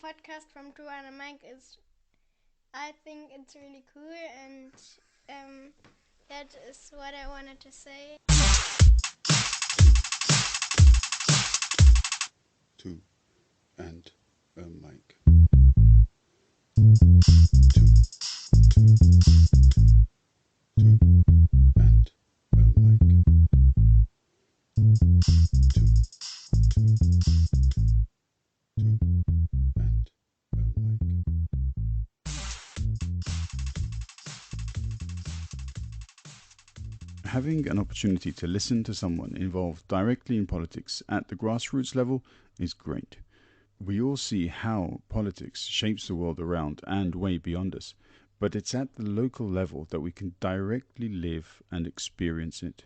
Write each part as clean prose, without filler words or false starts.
podcast from Drew and Mike is, I think it's really cool, and that is what I wanted to say. Two and a mic. Two, two, two, two and a mic. Two, two, two, two and a mic. Having an opportunity to listen to someone involved directly in politics at the grassroots level is great. We all see how politics shapes the world around and way beyond us, but it's at the local level that we can directly live and experience it.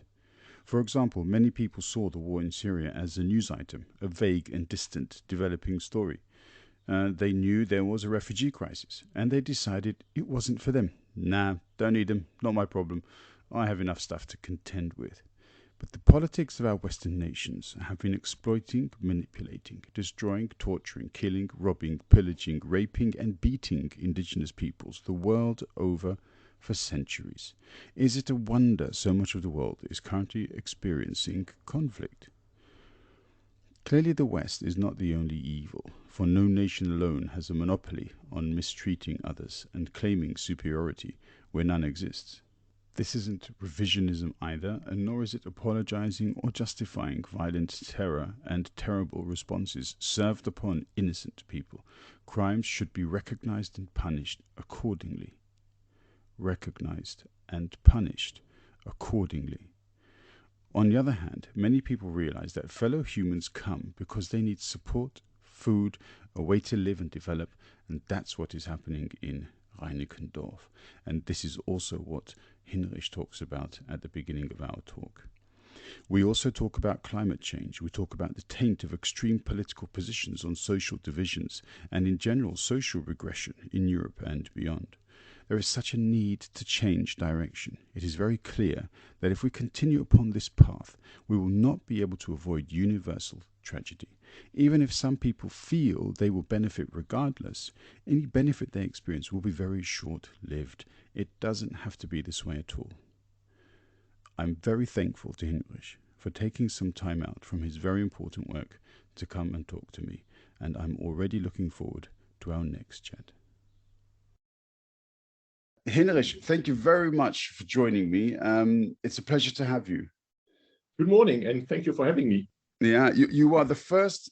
For example, many people saw the war in Syria as a news item, a vague and distant developing story. They knew there was a refugee crisis, and they decided it wasn't for them. Nah, don't need them, not my problem. I have enough stuff to contend with. But the politics of our Western nations have been exploiting, manipulating, destroying, torturing, killing, robbing, pillaging, raping and beating indigenous peoples the world over for centuries. Is it a wonder so much of the world is currently experiencing conflict? Clearly the West is not the only evil, for no nation alone has a monopoly on mistreating others and claiming superiority where none exists. This isn't revisionism either, and nor is it apologizing or justifying violent terror and terrible responses served upon innocent people. Crimes should be recognized and punished accordingly. Recognized and punished accordingly. On the other hand, many people realize that fellow humans come because they need support, food, a way to live and develop, and that's what is happening in Reinickendorf. And this is also what Hinrich talks about at the beginning of our talk. We also talk about climate change. We talk about the taint of extreme political positions on social divisions and in general social regression in Europe and beyond. There is such a need to change direction. It is very clear that if we continue upon this path, we will not be able to avoid universal tragedy. Even if some people feel they will benefit regardless, any benefit they experience will be very short-lived. It doesn't have to be this way at all. I'm very thankful to Hinrich for taking some time out from his very important work to come and talk to me, and I'm already looking forward to our next chat. Hinrich, thank you very much for joining me. It's a pleasure to have you. Good morning, and thank you for having me. Yeah, you are the first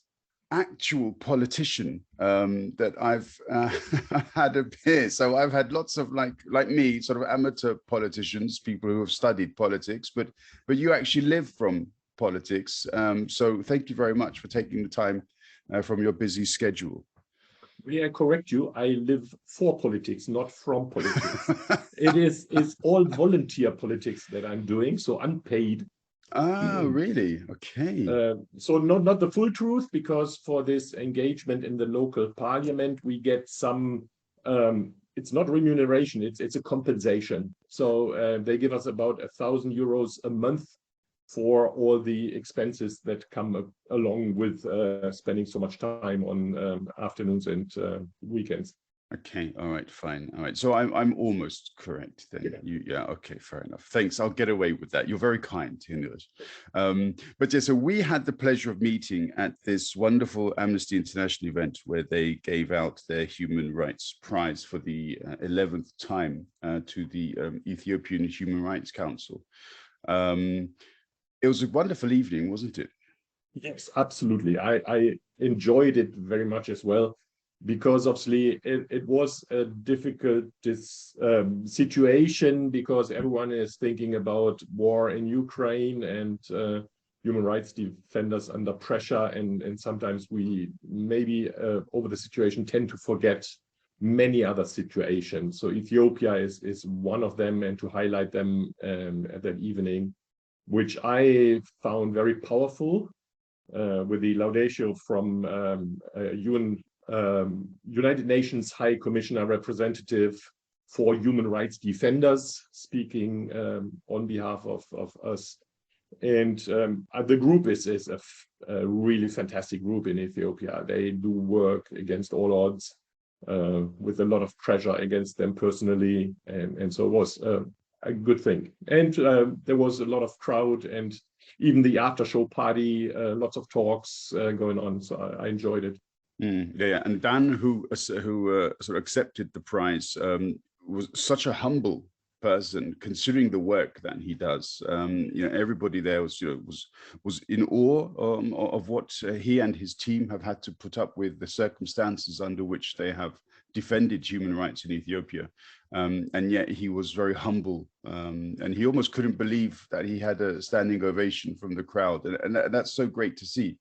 actual politician that I've had appear. So I've had lots of like me, sort of amateur politicians, people who have studied politics, but you actually live from politics. So thank you very much for taking the time from your busy schedule. May I correct you? I live for politics, not from politics. It's all volunteer politics that I'm doing, so unpaid. Ah, really? Okay. So not the full truth, because for this engagement in the local parliament, we get some, it's not remuneration, it's a compensation. So they give us about €1,000 a month for all the expenses that come along with spending so much time on afternoons and weekends. Okay, all right, fine. All right, so I'm almost correct then. Yeah, okay, fair enough. Thanks, I'll get away with that. You're very kind, Hinrich. But yeah, so we had the pleasure of meeting at this wonderful Amnesty International event where they gave out their Human Rights Prize for the 11th time to the Ethiopian Human Rights Council. It was a wonderful evening, wasn't it? Yes, absolutely. I enjoyed it very much as well, because obviously it was a difficult situation, because everyone is thinking about war in Ukraine and human rights defenders under pressure. And sometimes we maybe over the situation tend to forget many other situations. So Ethiopia is one of them, and to highlight them at that evening, which I found very powerful, with the laudatio from United Nations High Commissioner Representative for Human Rights Defenders, speaking on behalf of us And the group is a really fantastic group in Ethiopia. They do work against all odds, with a lot of pressure against them personally, and so it was a good thing. And there was a lot of crowd, and even the after show party, lots of talks going on. So I enjoyed it. Yeah, and Dan, who sort of accepted the prize, was such a humble person, considering the work that he does. Everybody there was was in awe of what he and his team have had to put up with, the circumstances under which they have defended human rights in Ethiopia. And yet he was very humble, and he almost couldn't believe that he had a standing ovation from the crowd, and that's so great to see.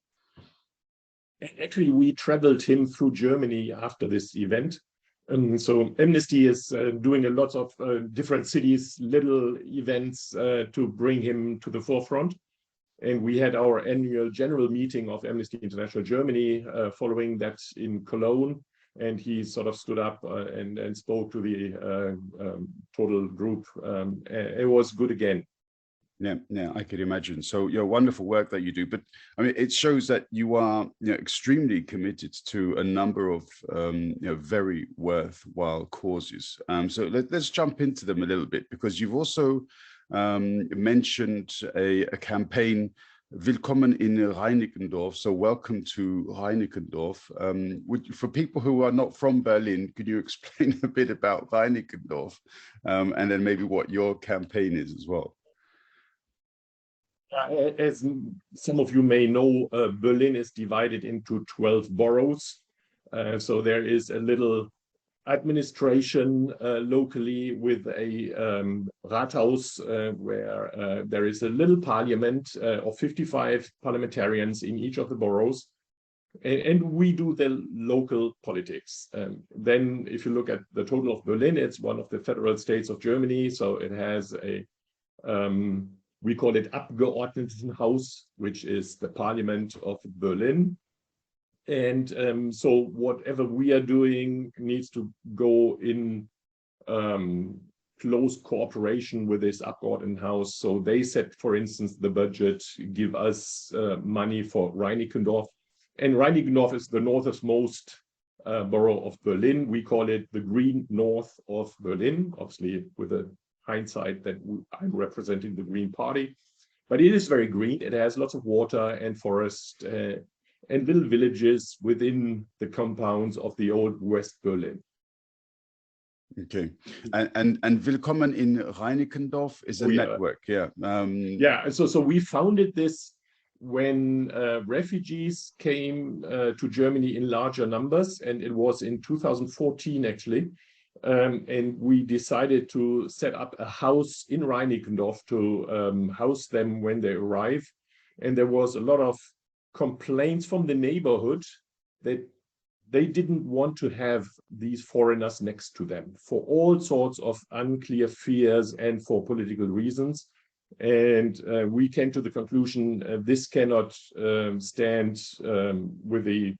Actually, we traveled him through Germany after this event. So Amnesty is doing a lot of different cities, little events to bring him to the forefront. And we had our annual general meeting of Amnesty International Germany following that in Cologne. And he sort of stood up and spoke to the total group. It was good again. Yeah, I could imagine. So, wonderful work that you do, but I mean, it shows that you are, extremely committed to a number of, very worthwhile causes. So let's jump into them a little bit, because you've also mentioned a campaign, Willkommen in Reinickendorf. So welcome to Reinickendorf. For people who are not from Berlin, could you explain a bit about Reinickendorf, and then maybe what your campaign is as well? As some of you may know, Berlin is divided into 12 boroughs. So there is a little administration locally with a Rathaus, where there is a little parliament of 55 parliamentarians in each of the boroughs. And we do the local politics. Then if you look at the total of Berlin, it's one of the federal states of Germany. So it has a we call it Abgeordnetenhaus, which is the Parliament of Berlin. And so whatever we are doing needs to go in close cooperation with this Abgeordnetenhaus. So they set, for instance, the budget, give us money for Reinickendorf. And Reinickendorf is the northernmost borough of Berlin. We call it the green north of Berlin, obviously with a hindsight that I'm representing the Green Party, but it is very green. It has lots of water and forest and little villages within the compounds of the old West Berlin. Okay, and Willkommen in Reinickendorf is a network, yeah. So we founded this when refugees came to Germany in larger numbers, and it was in 2014 actually. And we decided to set up a house in Reinickendorf to house them when they arrive. And there was a lot of complaints from the neighborhood that they didn't want to have these foreigners next to them for all sorts of unclear fears and for political reasons. And we came to the conclusion this cannot stand with the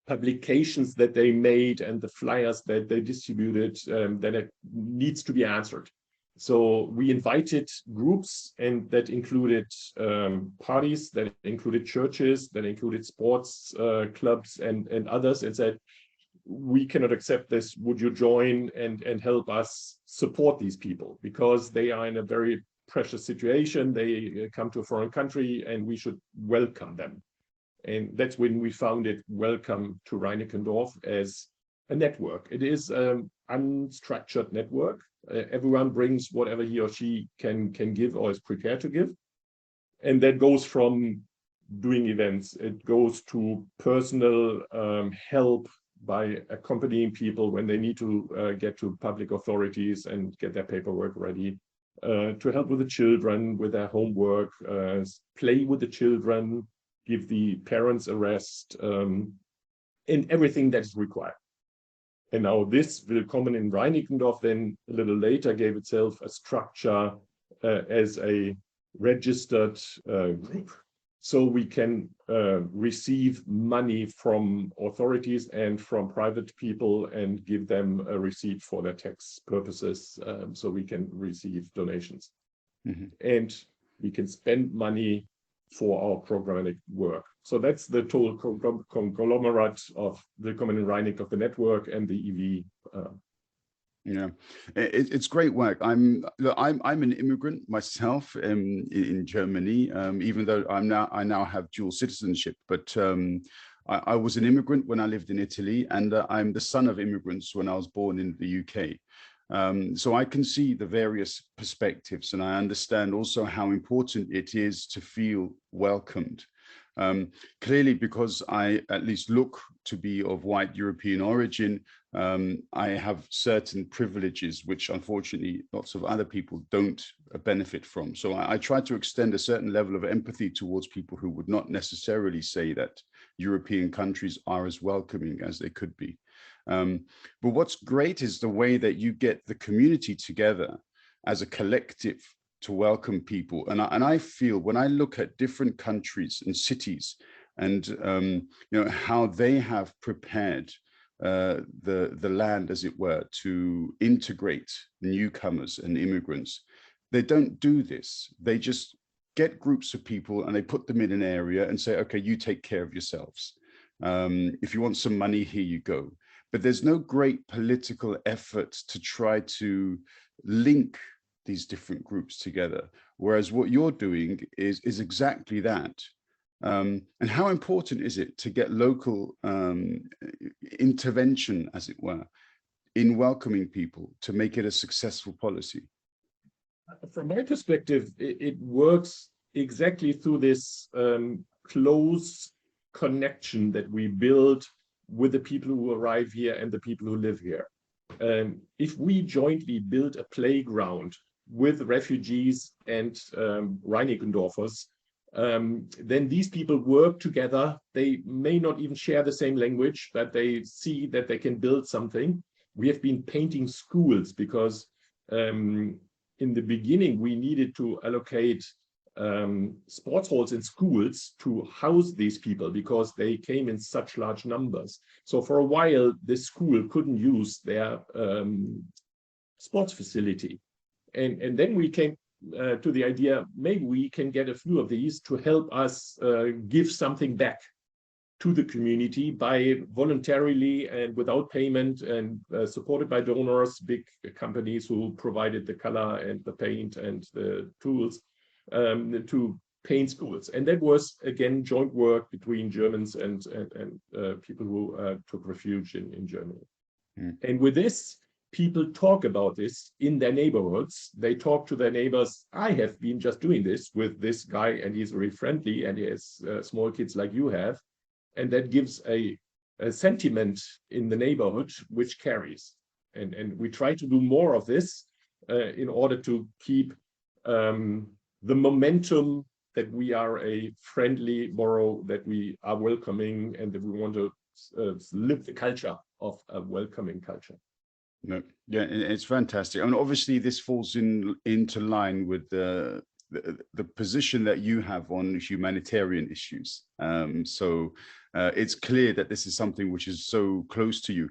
publications that they made and the flyers that they distributed, that it needs to be answered. So we invited groups, and that included parties, that included churches, that included sports clubs and others, and said, we cannot accept this. Would you join and help us support these people? Because they are in a very precious situation. They come to a foreign country and we should welcome them. And that's when we founded Welcome to Reinickendorf as a network. It is an unstructured network. Everyone brings whatever he or she can give or is prepared to give. And that goes from doing events. It goes to personal help by accompanying people when they need to get to public authorities and get their paperwork ready, to help with the children, with their homework, play with the children, give the parents a rest, and everything that is required. And now this Willkommen in Reinickendorf then a little later gave itself a structure as a registered group. So we can receive money from authorities and from private people and give them a receipt for their tax purposes, so we can receive donations. Mm-hmm. And we can spend money for our programmatic work. So that's the total conglomerate of Willkommen in Reineck of the network and the EV. Yeah, it's great work. I'm an immigrant myself in Germany, even though I now have dual citizenship. But I was an immigrant when I lived in Italy, and I'm the son of immigrants when I was born in the UK. So I can see the various perspectives, and I understand also how important it is to feel welcomed. Clearly, because I at least look to be of white European origin, I have certain privileges which unfortunately lots of other people don't benefit from. So I try to extend a certain level of empathy towards people who would not necessarily say that European countries are as welcoming as they could be. But what's great is the way that you get the community together as a collective to welcome people. And I feel when I look at different countries and cities and how they have prepared the land, as it were, to integrate newcomers and immigrants, they don't do this. They just get groups of people and they put them in an area and say, okay, you take care of yourselves. If you want some money, here you go. But there's no great political effort to try to link these different groups together. Whereas what you're doing is exactly that. And how important is it to get local intervention, as it were, in welcoming people to make it a successful policy? From my perspective, it works exactly through this close connection that we build with the people who arrive here and the people who live here. If we jointly build a playground with refugees and Reinickendorfers, then these people work together. They may not even share the same language, but they see that they can build something. We have been painting schools because in the beginning we needed to allocate sports halls in schools to house these people because they came in such large numbers. So for a while, this school couldn't use their sports facility. And then we came to the idea, maybe we can get a few of these to help us give something back to the community by voluntarily and without payment and supported by donors, big companies who provided the color and the paint and the tools to paint schools. And that was, again, joint work between Germans and people who took refuge in Germany. And with this, people talk about this in their neighborhoods. They talk to their neighbors. I have been just doing this with this guy, and he's very friendly, and he has small kids like you have. And that gives a sentiment in the neighborhood which carries. And we try to do more of this in order to keep the momentum that we are a friendly borough, that we are welcoming, and that we want to live the culture of a welcoming culture. No, yeah, it's fantastic. I mean, obviously, this falls into line with the position that you have on humanitarian issues. So it's clear that this is something which is so close to you.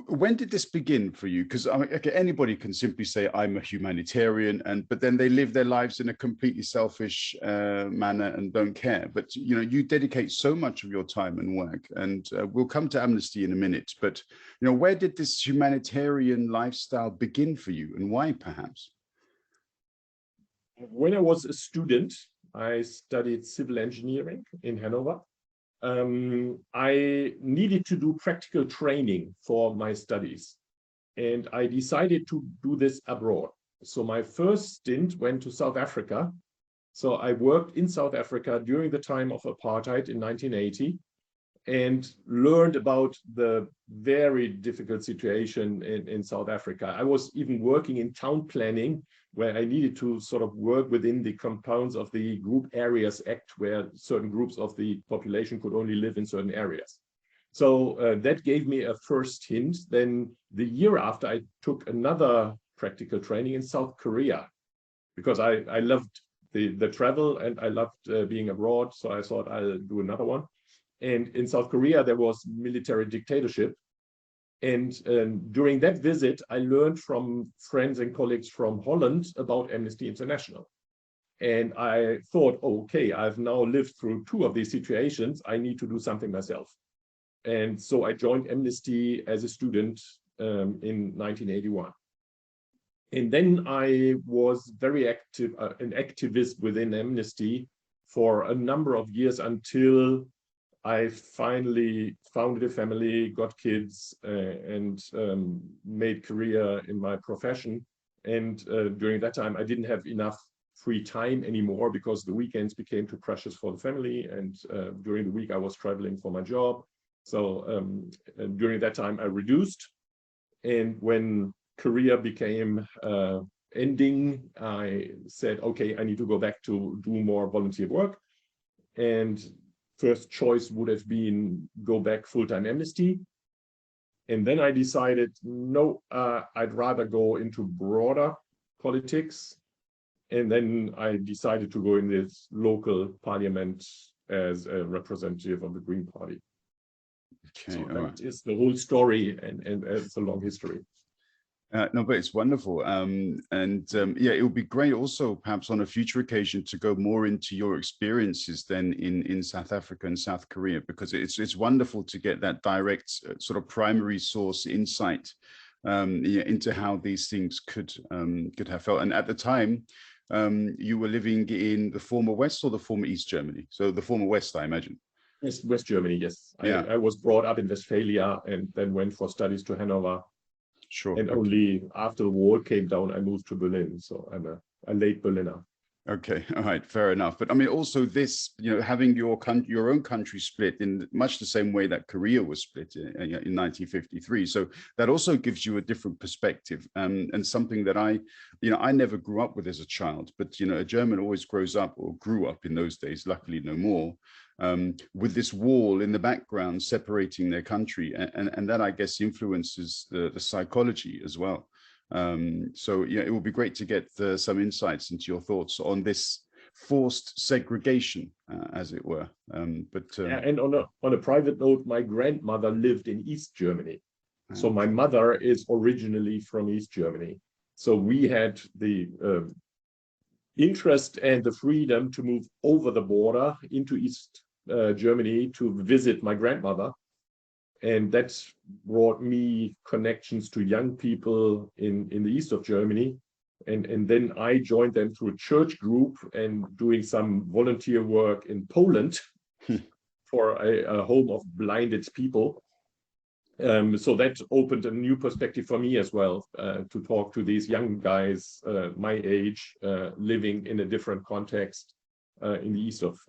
When did this begin for you? Because okay, anybody can simply say I'm a humanitarian, but then they live their lives in a completely selfish manner and don't care. But you dedicate so much of your time and work, and we'll come to Amnesty in a minute. But where did this humanitarian lifestyle begin for you, and why, perhaps? When I was a student, I studied civil engineering in Hanover. I needed to do practical training for my studies, and I decided to do this abroad. So my first stint went to South Africa. So I worked in South Africa during the time of apartheid in 1980 and learned about the very difficult situation in South Africa. I was even working in town planning, where I needed to sort of work within the compounds of the Group Areas Act, where certain groups of the population could only live in certain areas. So that gave me a first hint. Then the year after, I took another practical training in South Korea, because I loved the travel and I loved being abroad. So I thought I'll do another one. And in South Korea, there was military dictatorship. And during that visit, I learned from friends and colleagues from Holland about Amnesty International. And I thought, okay, I've now lived through 2 of these situations. I need to do something myself. And so I joined Amnesty as a student in 1981. And then I was very active, an activist within Amnesty for a number of years until I finally founded a family, got kids, and made career in my profession. And during that time, I didn't have enough free time anymore because the weekends became too precious for the family. And during the week, I was traveling for my job. So during that time, I reduced. And when career became ending, I said, okay, I need to go back to do more volunteer work. And first choice would have been go back full-time Amnesty. And then I decided, no, I'd rather go into broader politics. And then I decided to go in this local parliament as a representative of the Green Party. Okay, so that is the whole story, and it's a long history. No, but it's wonderful. Yeah, it would be great also perhaps on a future occasion to go more into your experiences then in South Africa and South Korea, because it's wonderful to get that direct sort of primary source insight into how these things could have felt. And at the time, you were living in the former West or the former East Germany? So the former West, I imagine. Yes, West Germany, yes. Yeah. I was brought up in Westphalia and then went for studies to Hanover. Sure. And only after the wall came down, I moved to Berlin. So I'm a late Berliner. Okay, all right, fair enough. But I mean, also this, having your own country split in much the same way that Korea was split in 1953. So that also gives you a different perspective, and something that I never grew up with as a child. But a German always grows up, or grew up in those days, luckily no more, with this wall in the background separating their country, and that I guess influences the psychology as well. So yeah, it would be great to get some insights into your thoughts on this forced segregation, as it were. Yeah, and on a private note, my grandmother lived in East Germany. So my mother is originally from East Germany. So we had the interest and the freedom to move over the border into East Germany to visit my grandmother. And that brought me connections to young people in the east of Germany. And then I joined them through a church group and doing some volunteer work in Poland for a home of blinded people. So that opened a new perspective for me as well, to talk to these young guys my age, living in a different context in the east of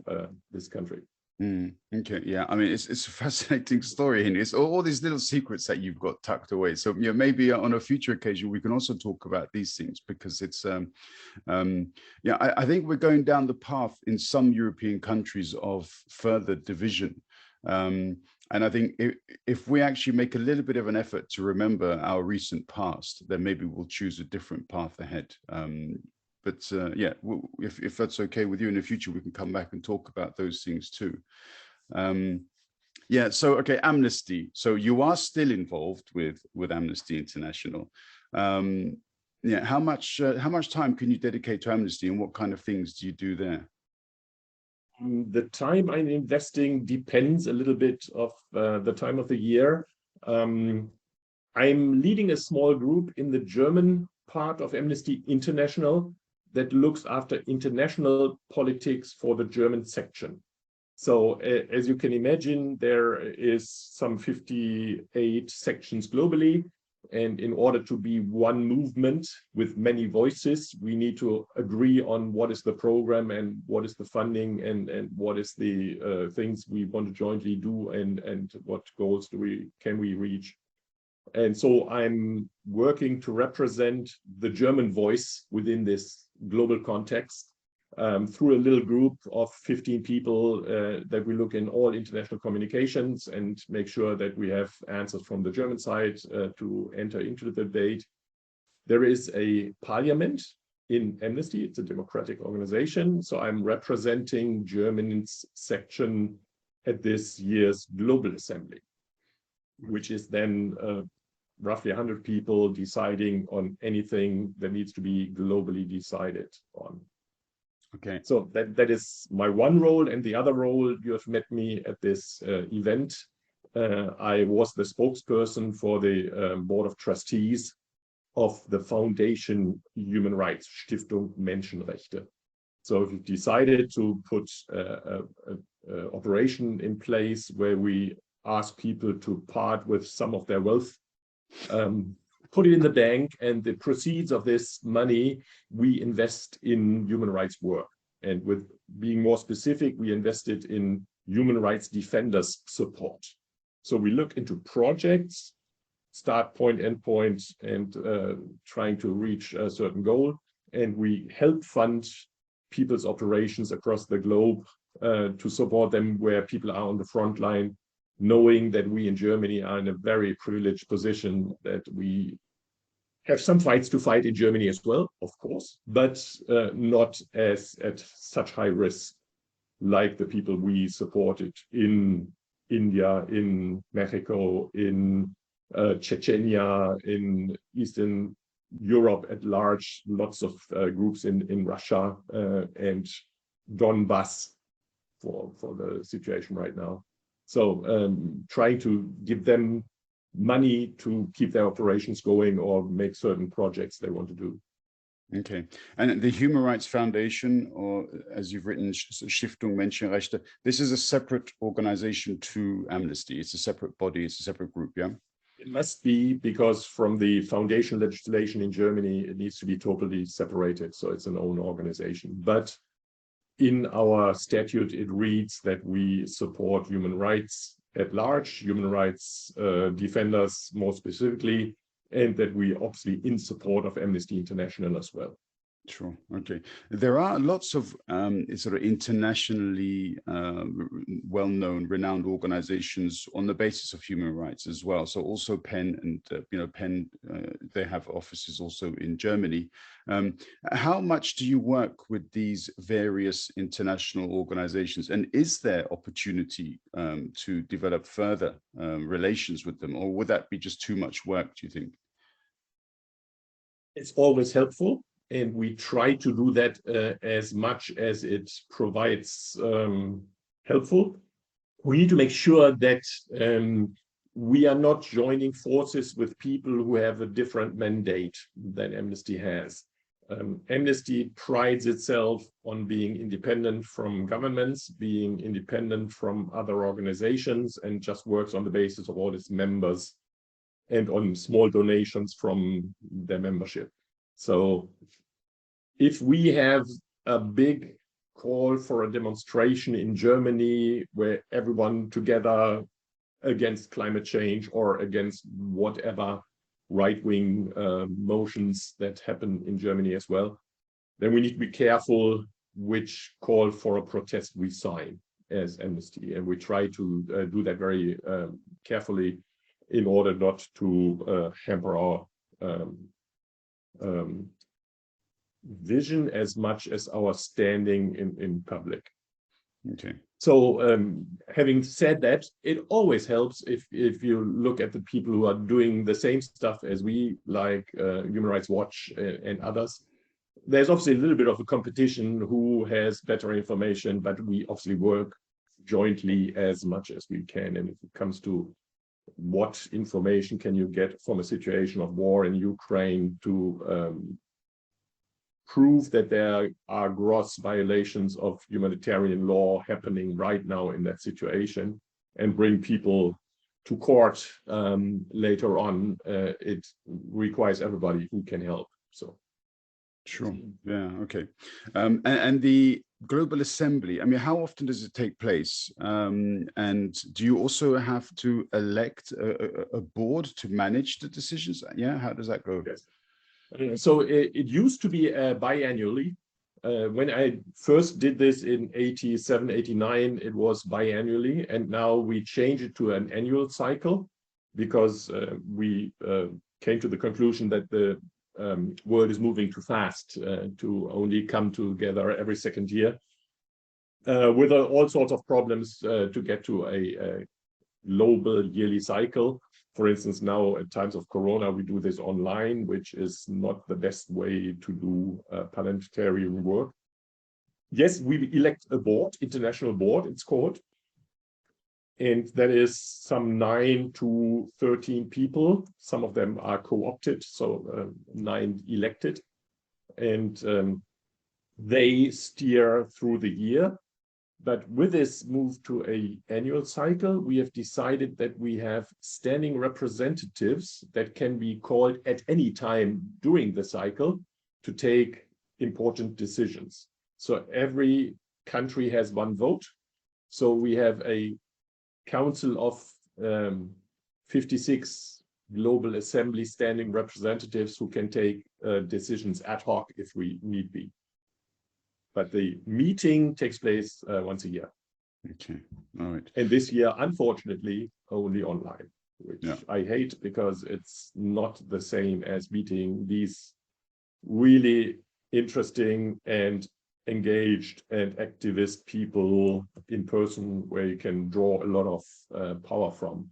this country. Okay, yeah, I mean, it's a fascinating story, and it's all these little secrets that you've got tucked away. So maybe on a future occasion we can also talk about these things, because it's I think we're going down the path in some European countries of further division, and I think if we actually make a little bit of an effort to remember our recent past, then maybe we'll choose a different path ahead. But yeah, if that's okay with you, in the future, we can come back and talk about those things too. Yeah, so, okay, Amnesty. So you are still involved with Amnesty International. Yeah, how much time can you dedicate to Amnesty, and what kind of things do you do there? The time I'm investing depends a little bit of the time of the year. I'm leading a small group in the German part of Amnesty International that looks after international politics for the German section. So as you can imagine, there is some 58 sections globally. And in order to be one movement with many voices, we need to agree on what is the program and what is the funding and what is the things we want to jointly do, and what goals can we reach. And so I'm working to represent the German voice within this global context through a little group of 15 people that we look in all international communications and make sure that we have answers from the German side to enter into the debate. There is a parliament in Amnesty. It's a democratic organization. So I'm representing Germany's section at this year's Global Assembly, which is then roughly 100 people deciding on anything that needs to be globally decided on. Okay. So that is my one role, and the other role, you have met me at this event. I was the spokesperson for the Board of Trustees of the Foundation Human Rights, Stiftung Menschenrechte. So we've decided to put an operation in place where we ask people to part with some of their wealth, put it in the bank, and the proceeds of this money we invest in human rights work. And with being more specific, we invested in human rights defenders support. So we look into projects, start point, end point, and trying to reach a certain goal. And we help fund people's operations across the globe to support them where people are on the front line, knowing that we in Germany are in a very privileged position, that we have some fights to fight in Germany as well, of course, but not as at such high risk like the people we supported in India, in Mexico, in Chechnya, in Eastern Europe at large, lots of groups in Russia and Donbass for the situation right now. So trying to give them money to keep their operations going or make certain projects they want to do. Okay. And the Human Rights Foundation, or as you've written, Stiftung Menschenrechte, this is a separate organization to Amnesty. It's a separate body, it's a separate group, yeah? It must be, because from the foundation legislation in Germany, it needs to be totally separated. So it's an own organization. But in our statute, it reads that we support human rights at large, human rights defenders more specifically, and that we obviously in support of Amnesty International as well. Sure. Okay. There are lots of sort of internationally well-known, renowned organizations on the basis of human rights as well. So also PEN and, PEN, they have offices also in Germany. How much do you work with these various international organizations? And is there opportunity to develop further relations with them? Or would that be just too much work, do you think? It's always helpful. And we try to do that as much as it provides helpful. We need to make sure that we are not joining forces with people who have a different mandate than Amnesty has. Amnesty prides itself on being independent from governments, being independent from other organizations, and just works on the basis of all its members and on small donations from their membership. So if we have a big call for a demonstration in Germany where everyone together against climate change or against whatever right-wing motions that happen in Germany as well, then we need to be careful which call for a protest we sign as Amnesty. And we try to do that very carefully in order not to hamper our vision as much as our standing in public. Okay. So having said that, it always helps if you look at the people who are doing the same stuff as we, like Human Rights Watch and others. There's obviously a little bit of a competition who has better information, but we obviously work jointly as much as we can. And if it comes to what information can you get from a situation of war in Ukraine to prove that there are gross violations of humanitarian law happening right now in that situation, and bring people to court later on, it requires everybody who can help. So, sure, yeah, okay. And the Global Assembly, I mean, how often does it take place? And do you also have to elect a board to manage the decisions? Yeah, how does that go? Yes. So it used to be biannually. When I first did this in 87, 89, it was biannually, and now we change it to an annual cycle because we came to the conclusion that the world is moving too fast to only come together every second year with all sorts of problems to get to a global yearly cycle. for instance, now at times of Corona, we do this online, which is not the best way to do parliamentary work. Yes, we elect a board, international board, it's called. And that is some 9 to 13 people. Some of them are co-opted, so 9 elected. And they steer through the year. But with this move to an annual cycle, we have decided that we have standing representatives that can be called at any time during the cycle to take important decisions. So every country has 1 vote. So we have a council of 56 global assembly standing representatives who can take decisions ad hoc if we need be. But the meeting takes place once a year. Okay, all right. And this year, unfortunately, only online, which I hate because it's not the same as meeting these really interesting and engaged and activist people in person where you can draw a lot of power from.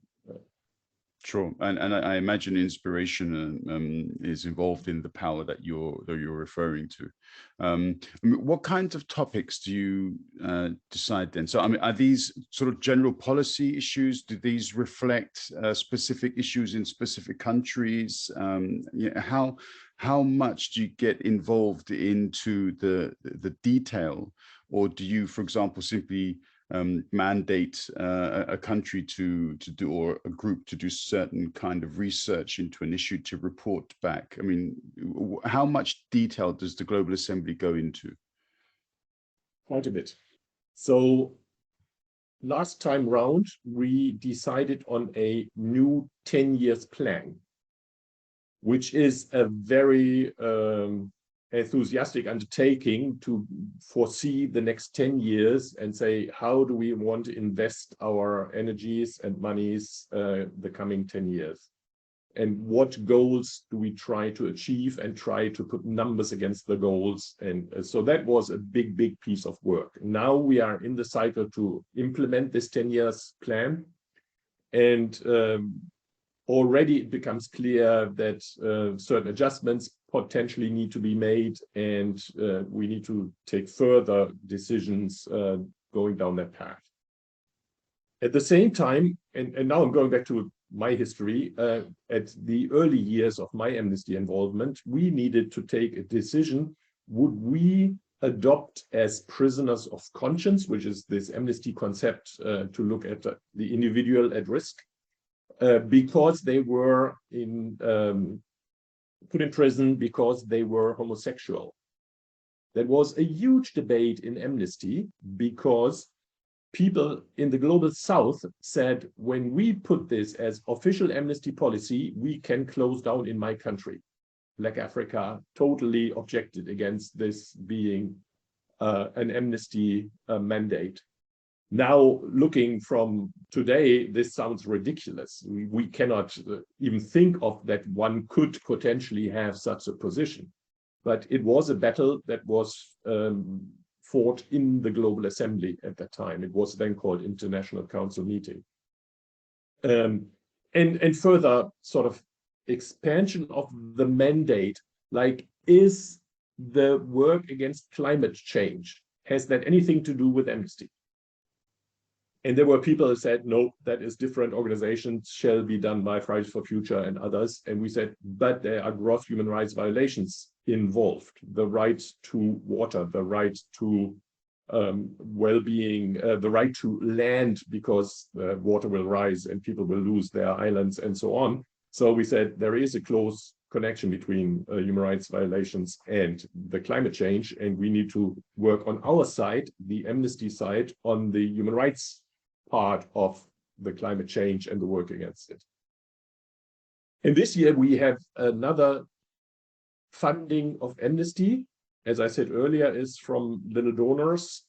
Sure, and I imagine inspiration is involved in the power that you're referring to. I mean, what kinds of topics do you decide then? So, I mean, are these sort of general policy issues? Do these reflect specific issues in specific countries? How much do you get involved into the detail, or do you, for example, simply mandate a country to do, or a group to do certain kind of research into an issue to report back? I mean, how much detail does the Global Assembly go into? Quite a bit. So last time round, we decided on a new 10 years plan, which is a very enthusiastic undertaking to foresee the next 10 years and say, how do we want to invest our energies and monies the coming 10 years? And what goals do we try to achieve, and try to put numbers against the goals? And so that was a big piece of work. Now we are in the cycle to implement this 10 years plan. And already it becomes clear that certain adjustments potentially need to be made, and we need to take further decisions going down that path. At the same time, and now I'm going back to my history, at the early years of my Amnesty involvement, we needed to take a decision. Would we adopt as prisoners of conscience, which is this Amnesty concept to look at the individual at risk, because they were put in prison because they were homosexual? There was a huge debate in Amnesty because people in the global south said, when we put this as official Amnesty policy, we can close down in my country. Black Africa totally objected against this being an Amnesty mandate. Now, looking from today, this sounds ridiculous. We cannot even think of that one could potentially have such a position. But it was a battle that was fought in the Global Assembly at that time. It was then called International Council Meeting. And further sort of expansion of the mandate, like, is the work against climate change, has that anything to do with Amnesty? And there were people who said, no, that is different. Organizations shall be done by Fridays for Future and others. And we said, but there are gross human rights violations involved. The right to water, the right to well-being, the right to land, because water will rise and people will lose their islands and so on. So we said there is a close connection between human rights violations and the climate change. And we need to work on our side, the Amnesty side, on the human rights part of the climate change and the work against it. And this year we have another funding of Amnesty, as I said earlier, is from little donors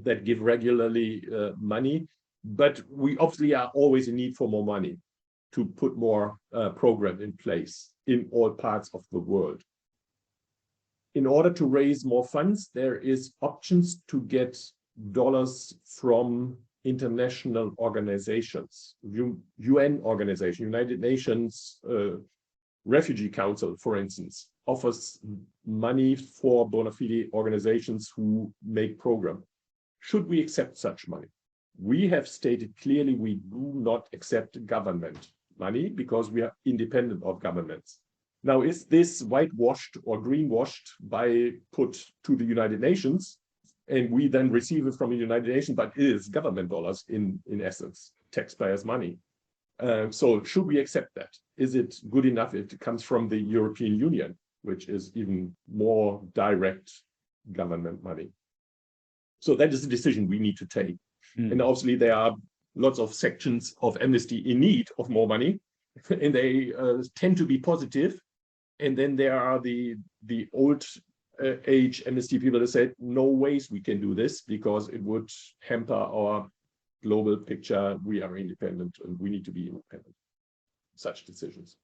that give regularly money, but we obviously are always in need for more money to put more program in place in all parts of the world. In order to raise more funds, there is options to get dollars from international organizations, UN organization, United Nations Refugee Council, for instance, offers money for bona fide organizations who make program. Should we accept such money? We have stated clearly we do not accept government money because we are independent of governments. Now, is this whitewashed or greenwashed by put to the United Nations, and we then receive it from the United Nations, but it is government dollars in essence, taxpayers' money. So should we accept that? Is it good enough if it comes from the European Union, which is even more direct government money? So that is a decision we need to take. And obviously there are lots of sections of Amnesty in need of more money, and they tend to be positive. And then there are the old age Amnesty people that said, no ways we can do this because it would hamper our global picture. We are independent and we need to be independent. Such decisions.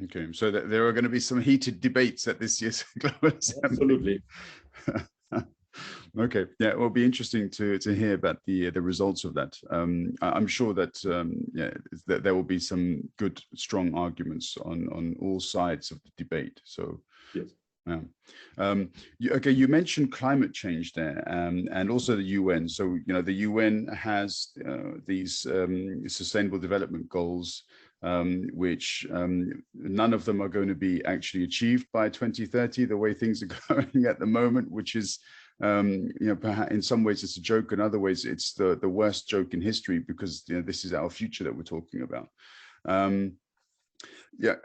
Okay, so there are going to be some heated debates at this year's Global Assembly. Absolutely. Okay, yeah, it will be interesting to hear about the results of that. I'm sure that that there will be some good, strong arguments on all sides of the debate. So yes. Okay, you mentioned climate change there, and also the UN. So the UN has these sustainable development goals, which none of them are going to be actually achieved by 2030, the way things are going at the moment, which is perhaps in some ways it's a joke, in other ways it's the worst joke in history, because this is our future that we're talking about.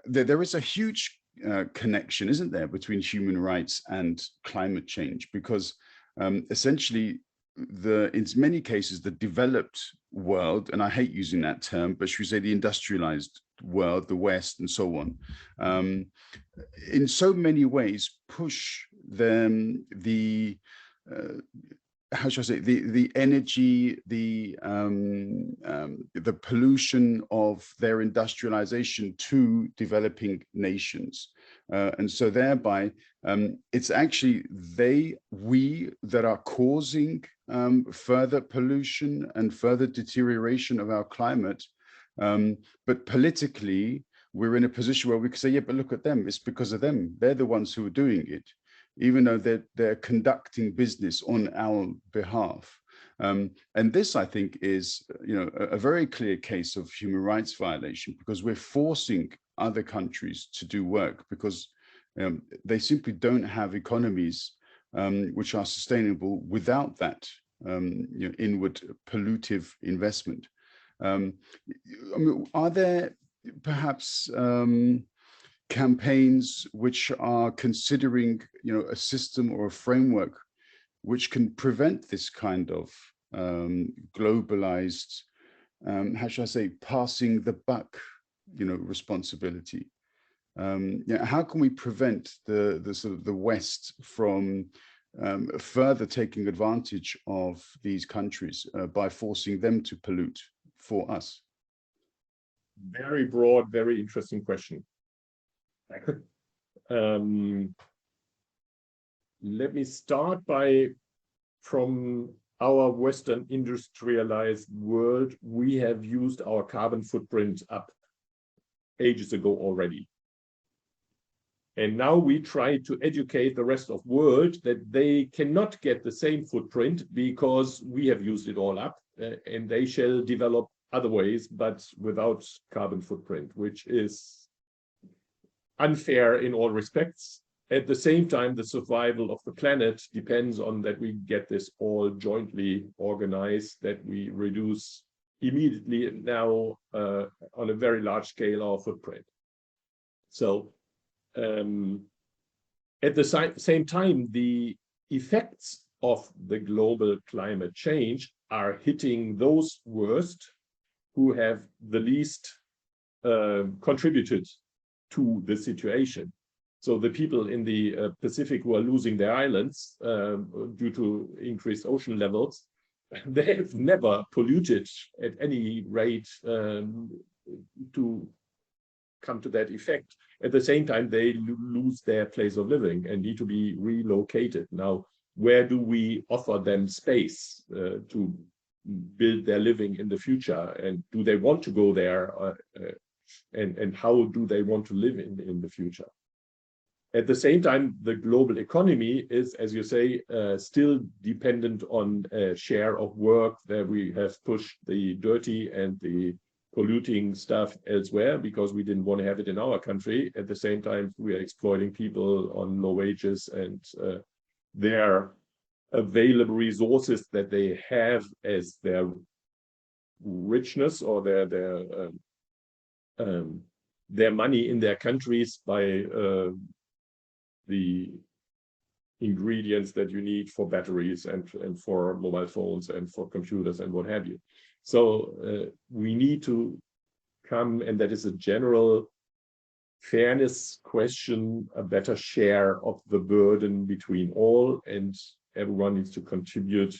There is a huge connection, isn't there, between human rights and climate change, because essentially in many cases the developed world, and I hate using that term, but should we say the industrialized world, the West and so on, in so many ways push them how should I say, the energy, the pollution of their industrialization to developing nations, and so thereby it's actually we that are causing further pollution and further deterioration of our climate, but politically we're in a position where we can say, yeah, but look at them, it's because of them, they're the ones who are doing it, even though they're conducting business on our behalf. And this, I think, is a very clear case of human rights violation, because we're forcing other countries to do work because they simply don't have economies which are sustainable without that inward pollutive investment. Are there perhaps campaigns which are considering a system or a framework which can prevent this kind of globalized, how should I say, passing the buck responsibility? How can we prevent the sort of the West from further taking advantage of these countries by forcing them to pollute for us? Very broad, very interesting question. Let me start from our Western industrialized world, we have used our carbon footprint up ages ago already. And now we try to educate the rest of the world that they cannot get the same footprint because we have used it all up, and they shall develop other ways, but without carbon footprint, which is unfair in all respects. At the same time, the survival of the planet depends on that we get this all jointly organized, that we reduce immediately now on a very large scale our footprint. So at the same time, the effects of the global climate change are hitting those worst who have the least contributed to the situation. So the people in the Pacific who are losing their islands due to increased ocean levels, they have never polluted at any rate to come to that effect. At the same time, they lose their place of living and need to be relocated. Now, where do we offer them space to build their living in the future, and do they want to go there, and how do they want to live in the future. At the same time, the global economy is, as you say, still dependent on a share of work that we have pushed the dirty and the polluting stuff elsewhere because we didn't want to have it in our country. At the same time, we are exploiting people on low wages, and their available resources that they have as their richness or their money in their countries by the ingredients that you need for batteries and for mobile phones and for computers and what have you. So we need to come, and that is a general fairness question, a better share of the burden between all, and everyone needs to contribute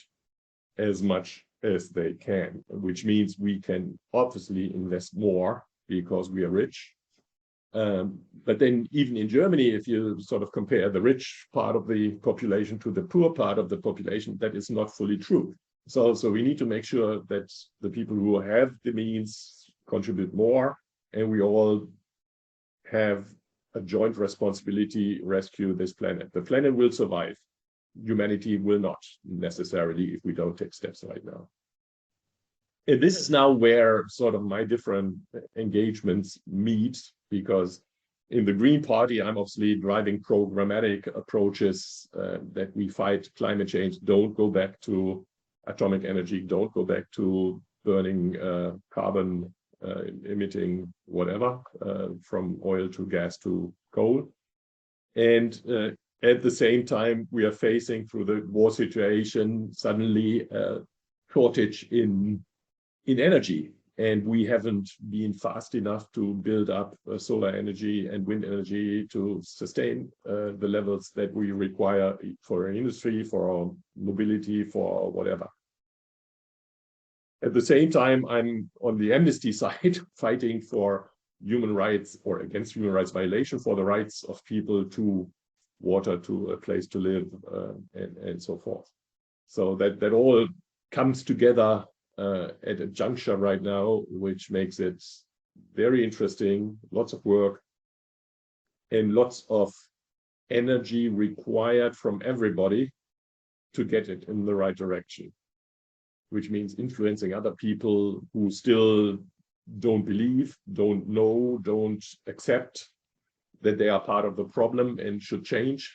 as much as they can, which means we can obviously invest more because we are rich. But then even in Germany, if you sort of compare the rich part of the population to the poor part of the population, that is not fully true. So we need to make sure that the people who have the means contribute more, and we all have a joint responsibility rescue this planet. The planet will survive. Humanity will not necessarily if we don't take steps right now. And this is now where sort of my different engagements meet, because in the Green Party, I'm obviously driving programmatic approaches that we fight climate change. Don't go back to atomic energy. Don't go back to burning carbon emitting whatever, from oil to gas to coal. And at the same time, we are facing through the war situation suddenly a shortage in energy. And we haven't been fast enough to build up solar energy and wind energy to sustain the levels that we require for our industry, for our mobility, for whatever. At the same time, I'm on the Amnesty side fighting for human rights or against human rights violation for the rights of people to water, to a place to live, and so forth. So that all comes together at a juncture right now, which makes it very interesting, lots of work and lots of energy required from everybody to get it in the right direction, which means influencing other people who still don't believe, don't know, don't accept that they are part of the problem and should change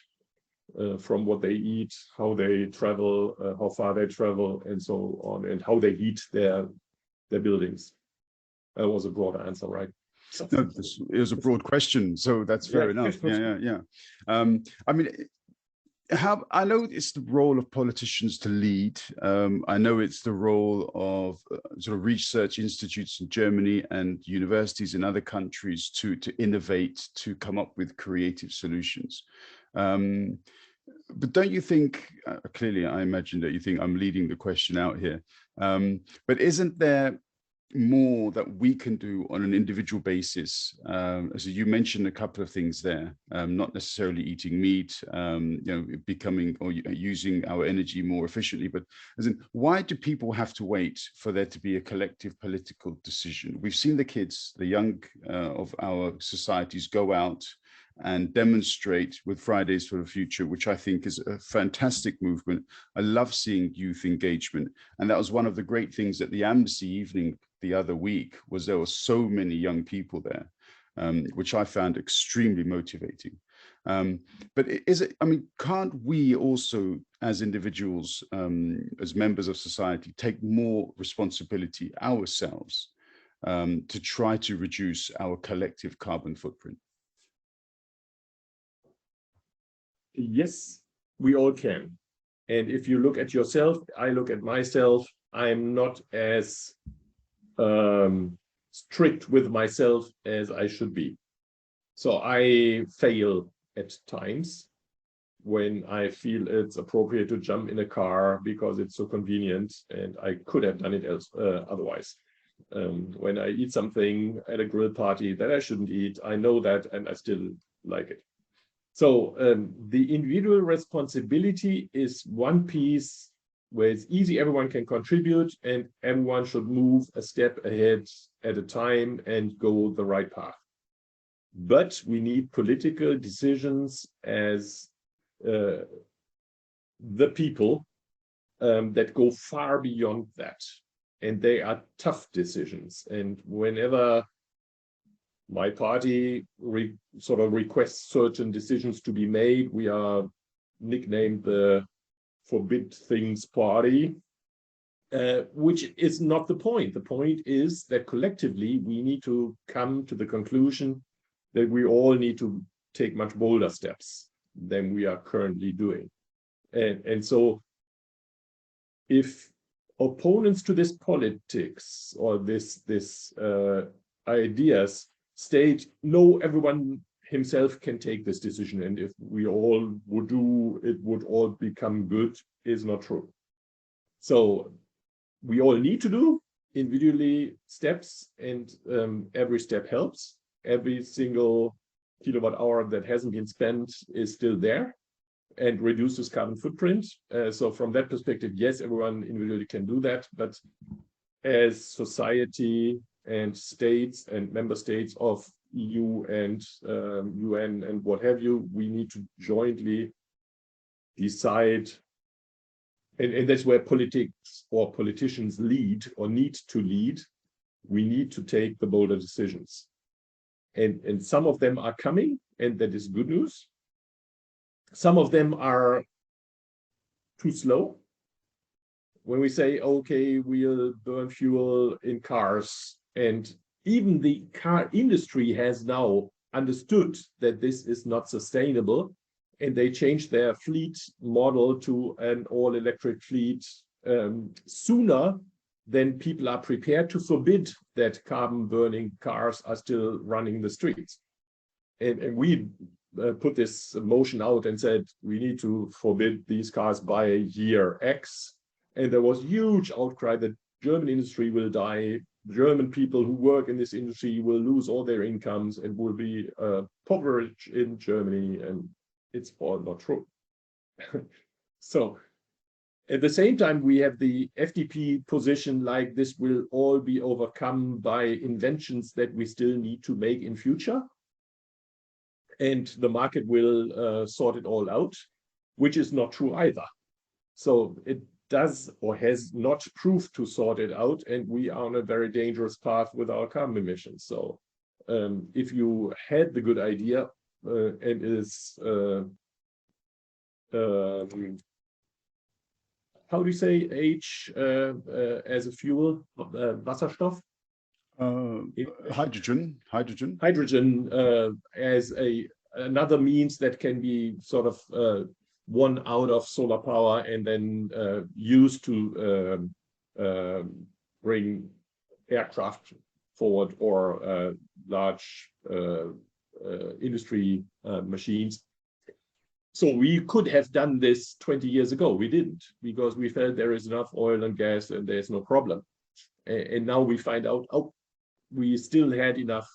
from what they eat, how they travel, how far they travel, and so on, and how they heat their buildings. That was a broad answer, right? No, it was a broad question, so that's fair enough. Yeah. I mean, I know it's the role of politicians to lead. I know it's the role of sort of research institutes in Germany and universities in other countries to innovate, to come up with creative solutions. But don't you think, clearly I imagine that you think I'm leading the question out here, but isn't there more that we can do on an individual basis? So you mentioned a couple of things there, not necessarily eating meat, becoming or using our energy more efficiently, but as in, why do people have to wait for there to be a collective political decision? We've seen the kids, the young of our societies go out and demonstrate with Fridays for the Future, which I think is a fantastic movement. I love seeing youth engagement. And that was one of the great things at the Amnesty evening the other week, was there were so many young people there, which I found extremely motivating. But can't we also, as individuals, as members of society, take more responsibility ourselves to try to reduce our collective carbon footprint? Yes, we all can. And if you look at yourself, I look at myself, I'm not as strict with myself as I should be. So I fail at times when I feel it's appropriate to jump in a car because it's so convenient, and I could have done it otherwise. When I eat something at a grill party that I shouldn't eat, I know that, and I still like it. So the individual responsibility is one piece where it's easy, everyone can contribute, and everyone should move a step ahead at a time and go the right path. But we need political decisions as the people that go far beyond that. And they are tough decisions. And whenever my party sort of requests certain decisions to be made, we are nicknamed the Forbid Things Party, which is not the point. The point is that collectively we need to come to the conclusion that we all need to take much bolder steps than we are currently doing. And so if opponents to this politics or this ideas state, no, everyone himself can take this decision, and if we all would do, it would all become good, is not true. So we all need to do individually steps, and every step helps. Every single kilowatt hour that hasn't been spent is still there and reduces carbon footprint. So from that perspective, yes, everyone individually can do that, but as society and states and member states of EU and UN and what have you, we need to jointly decide, and that's where politics or politicians lead or need to lead. We need to take the bolder decisions. And some of them are coming, and that is good news. Some of them are too slow. When we say, okay, we'll burn fuel in cars, and even the car industry has now understood that this is not sustainable, and they changed their fleet model to an all-electric fleet sooner than people are prepared to forbid that carbon-burning cars are still running the streets. And we put this motion out and said, we need to forbid these cars by year X. And there was huge outcry that German industry will die. German people who work in this industry will lose all their incomes and will be impoverished in Germany. And it's all not true. So at the same time, we have the FDP position like this will all be overcome by inventions that we still need to make in future. And the market will sort it all out, which is not true either. So it does or has not proved to sort it out, and we are on a very dangerous path with our carbon emissions. So if you had the good idea and is how do you say H as a fuel, Wasserstoff? Hydrogen as another means that can be sort of won out of solar power and then used to bring aircraft forward or large industry machines. So we could have done this 20 years ago. We didn't, because we felt there is enough oil and gas and there's no problem. And now we find out, oh, we still had enough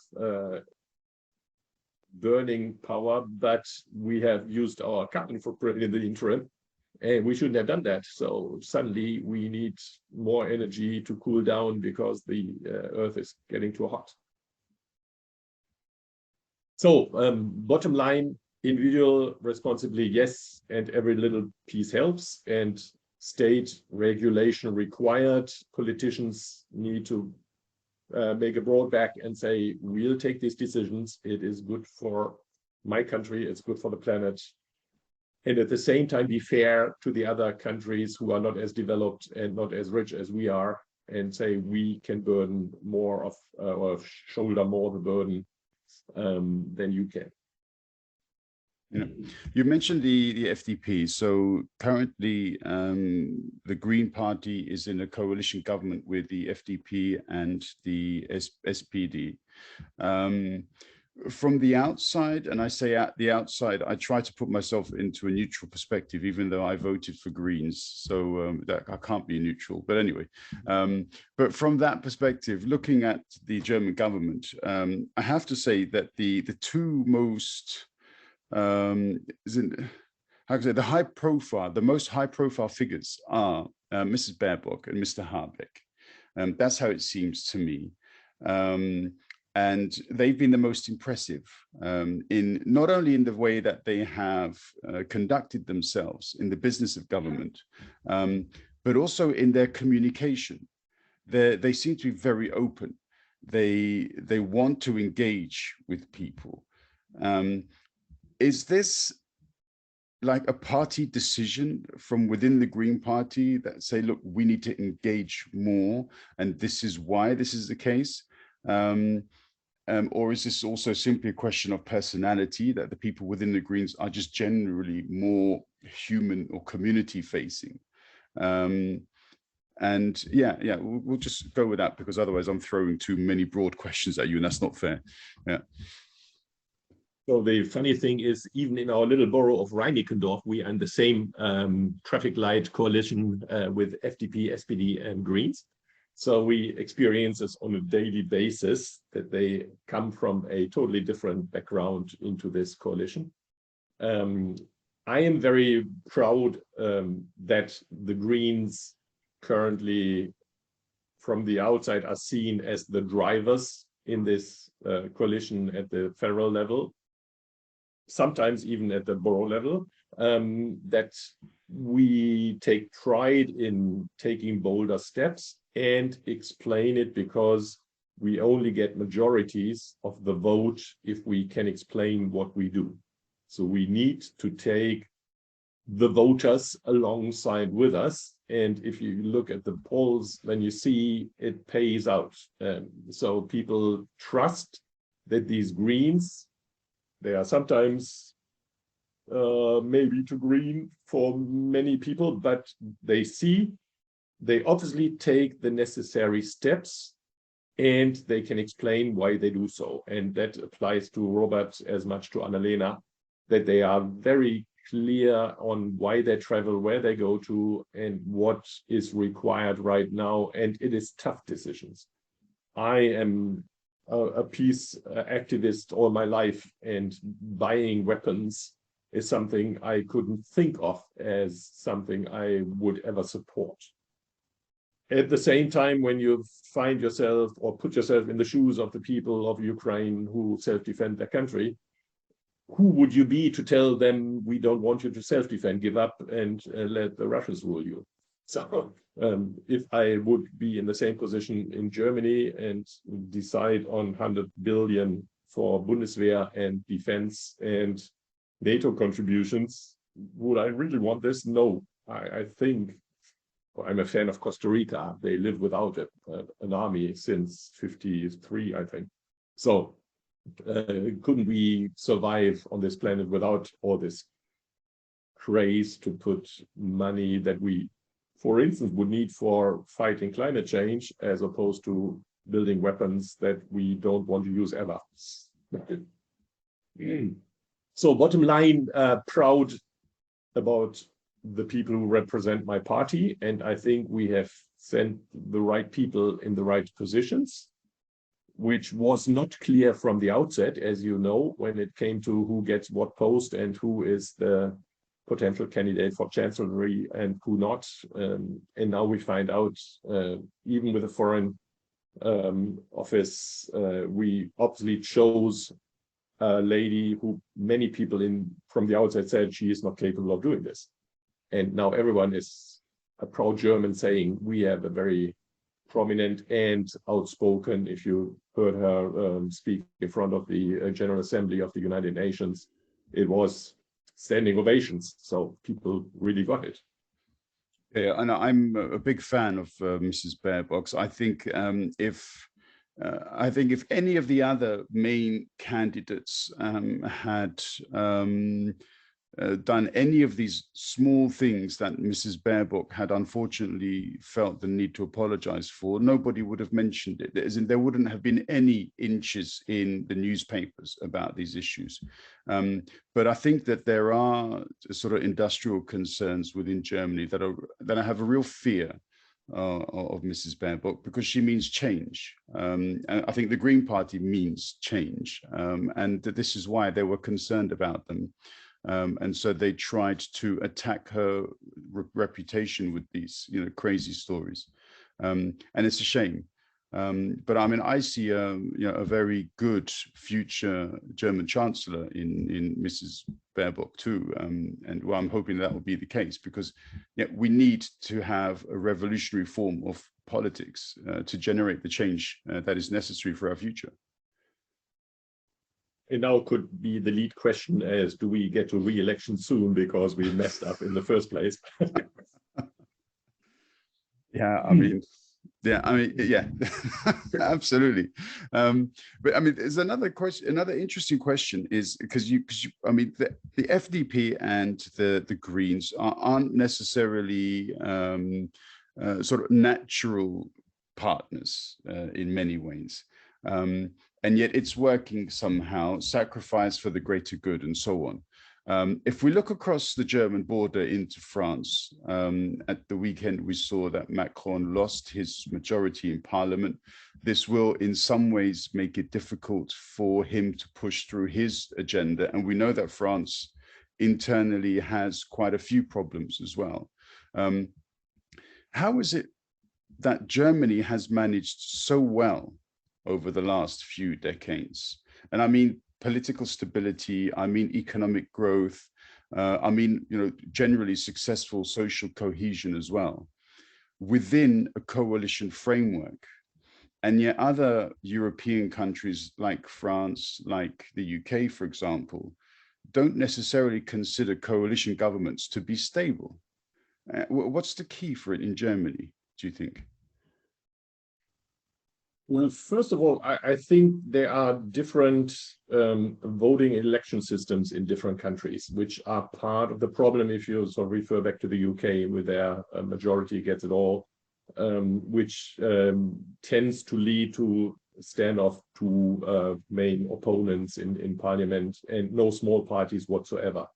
burning power, but we have used our carbon footprint in the interim, and we shouldn't have done that. So suddenly we need more energy to cool down because the Earth is getting too hot. So bottom line, individual responsibly, yes, and every little piece helps, and state regulation required. Politicians need to make a broad back and say, we'll take these decisions. It is good for my country. It's good for the planet. And at the same time, be fair to the other countries who are not as developed and not as rich as we are, and say we can burden more of or shoulder more the burden than you can. Yeah. You mentioned the FDP. So currently, the Green Party is in a coalition government with the FDP and the SPD. From the outside, and I say at the outside, I try to put myself into a neutral perspective, even though I voted for Greens. So that I can't be neutral. But anyway, but from that perspective, looking at the German government, I have to say that the two most how can I say, the most high profile figures are Mrs. Baerbock and Mr. Habeck. That's how it seems to me. And they've been the most impressive in not only in the way that they have conducted themselves in the business of government, but also in their communication. They seem to be very open. They want to engage with people. Is this like a party decision from within the Green Party that say, look, we need to engage more, and this is why this is the case? Or is this also simply a question of personality, that the people within the Greens are just generally more human or community facing? And we'll just go with that, because otherwise I'm throwing too many broad questions at you, and that's not fair. Yeah. So the funny thing is, even in our little borough of Reinickendorf, we are in the same traffic light coalition with FDP, SPD, and Greens. So we experience this on a daily basis, that they come from a totally different background into this coalition. I am very proud that the Greens currently, from the outside, are seen as the drivers in this coalition at the federal level, sometimes even at the borough level, that we take pride in taking bolder steps and explain it, because we only get majorities of the vote if we can explain what we do. So we need to take the voters alongside with us. And if you look at the polls, then you see it pays out. So people trust that these Greens, they are sometimes maybe too green for many people, but they obviously take the necessary steps, and they can explain why they do so. And that applies to Robert as much to Annalena, that they are very clear on why they travel, where they go to, and what is required right now. And it is tough decisions. I am a peace activist all my life, and buying weapons is something I couldn't think of as something I would ever support. At the same time, when you find yourself or put yourself in the shoes of the people of Ukraine who self-defend their country, who would you be to tell them, we don't want you to self-defend, give up and let the Russians rule you? So if I would be in the same position in Germany and decide on 100 billion for Bundeswehr and defense and NATO contributions, would I really want this? No, I think, I'm a fan of Costa Rica. They live without an army since '53, I think. So couldn't we survive on this planet without all this craze to put money that we, for instance, would need for fighting climate change, as opposed to building weapons that we don't want to use ever? So bottom line, proud about the people who represent my party, and I think we have sent the right people in the right positions, which was not clear from the outset, as you know, when it came to who gets what post and who is the potential candidate for chancellery and who not. And now we find out, even with the foreign office, we obviously chose a lady who many people from the outside said she is not capable of doing this. And now everyone is a proud German saying we have a very prominent and outspoken, if you heard her speak in front of the General Assembly of the United Nations, it was standing ovations. So people really got it. Yeah, and I'm a big fan of Mrs. Baerbock. I think if any of the other main candidates had done any of these small things that Mrs. Baerbock had unfortunately felt the need to apologize for, nobody would have mentioned it. As in, there wouldn't have been any inches in the newspapers about these issues. But I think that there are sort of industrial concerns within Germany that have a real fear of Mrs. Baerbock, because she means change. And I think the Green Party means change. And this is why they were concerned about them. And so they tried to attack her reputation with these, crazy stories. And it's a shame. But I mean, I see a very good future German Chancellor in Mrs. Baerbock too, and well, I'm hoping that will be the case, because we need to have a revolutionary form of politics to generate the change that is necessary for our future. And now could be the lead question as, do we get to re-election soon because we messed up in the first place? Yeah, I mean, yeah, absolutely. But I mean, there's another question. Another interesting question is because I mean, the FDP and the Greens aren't necessarily sort of natural partners in many ways. And yet it's working somehow, sacrifice for the greater good and so on. If we look across the German border into France, at the weekend, we saw that Macron lost his majority in parliament. This will in some ways make it difficult for him to push through his agenda. And we know that France internally has quite a few problems as well. How is it that Germany has managed so well over the last few decades? And I mean political stability, I mean economic growth, I mean, generally successful social cohesion as well, within a coalition framework. And yet other European countries like France, like the UK, for example, don't necessarily consider coalition governments to be stable. What's the key for it in Germany, do you think? Well, first of all, I think there are different voting election systems in different countries, which are part of the problem if you sort of refer back to the UK with their majority gets it all, which tends to lead to standoff to main opponents in parliament and no small parties whatsoever.